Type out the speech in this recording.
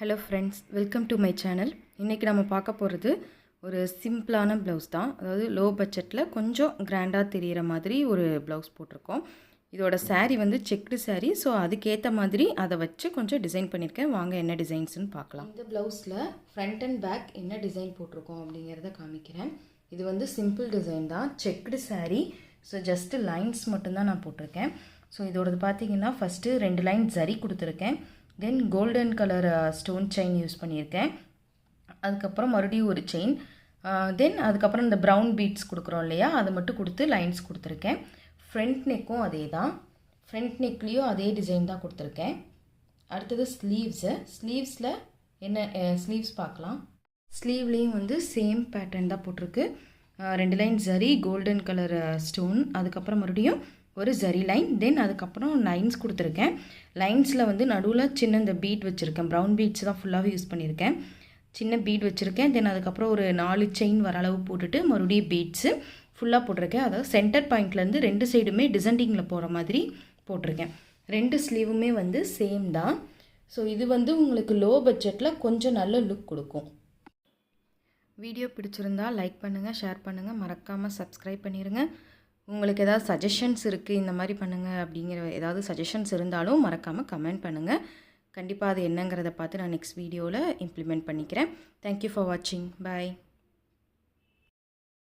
Hello friends, welcome to my channel. இன்றைக்கி நம்ம பார்க்க போகிறது ஒரு சிம்பிளான ப்ளவுஸ் தான். அதாவது லோ பட்ஜெட்டில் கொஞ்சம் கிராண்டாக தெரிகிற மாதிரி ஒரு ப்ளவுஸ் போட்டிருக்கோம். இதோட saree வந்து செக்டு saree. ஸோ அதுக்கேற்ற மாதிரி அதை வச்சு கொஞ்சம் டிசைன் பண்ணியிருக்கேன். வாங்க என்ன டிசைன்ஸ்னு பார்க்கலாம். இந்த ப்ளவுஸில் ஃப்ரண்ட் அண்ட் பேக் என்ன டிசைன் போட்டிருக்கோம் அப்படிங்கிறத காமிக்கிறேன். இது வந்து சிம்பிள் டிசைன் தான், checked saree. So just lines மட்டும்தான் நான் போட்டிருக்கேன். ஸோ இதோடது பார்த்தீங்கன்னா ஃபஸ்ட்டு 2 லைன் ஜரி கொடுத்துருக்கேன். Then golden colour stone chain use பண்ணியிருக்கேன். அதுக்கப்புறம் மறுபடியும் ஒரு செயின், தென் அதுக்கப்புறம் இந்த ப்ரௌன் பீட்ஸ் கொடுக்குறோம் இல்லையா, அதை மட்டும் கொடுத்து லைன்ஸ் கொடுத்துருக்கேன். ஃப்ரண்ட் நெக்கும் அதே தான், ஃப்ரண்ட் நெக்லேயும் அதே டிசைன் தான் கொடுத்துருக்கேன். அடுத்தது ஸ்லீவ்ஸில் என்ன ஸ்லீவ்ஸ் பார்க்கலாம். ஸ்லீவ்லேயும் வந்து சேம் பேட்டர்ன் தான் போட்டிருக்கு. 2 line zari, golden colour stone, அதுக்கப்புறம் மறுபடியும் ஒரு ஜரி லைன், தென் அதுக்கப்புறம் லைன்ஸ் கொடுத்துருக்கேன். லைன்ஸில் வந்து நடுவில் சின்ன இந்த பீட் வச்சுருக்கேன். ப்ரௌன் பீட்ஸ் தான் ஃபுல்லாகவே யூஸ் பண்ணியிருக்கேன். சின்ன பீட் வச்சுருக்கேன். தென் அதுக்கப்புறம் ஒரு 4 செயின் வர அளவு போட்டுட்டு மறுபடியும் பீட்ஸு ஃபுல்லாக போட்டிருக்கேன். அதாவது சென்டர் பாயிண்ட்லேருந்து 2 சைடுமே டிசைனிங்கில் போகிற மாதிரி போட்டிருக்கேன். 2 ஸ்லீவுமே வந்து சேம் தான். ஸோ இது வந்து உங்களுக்கு லோ பட்ஜெட்டில் கொஞ்சம் நல்ல லுக் கொடுக்கும். வீடியோ பிடிச்சிருந்தா லைக் பண்ணுங்கள், ஷேர் பண்ணுங்கள், மறக்காமல் சப்ஸ்கிரைப் பண்ணிடுங்க. உங்களுக்கு ஏதாவது சஜஷன்ஸ் இருக்குது, இந்த மாதிரி பண்ணுங்கள் அப்படிங்கிற ஏதாவது சஜஷன்ஸ் இருந்தாலும் மறக்காமல் கமெண்ட் பண்ணுங்கள். கண்டிப்பாக அது என்னங்கிறத பார்த்து நான் நெக்ஸ்ட் வீடியோவில் இம்ப்ளிமெண்ட் பண்ணிக்கிறேன். தேங்க்யூ ஃபார் வாட்சிங். பாய்.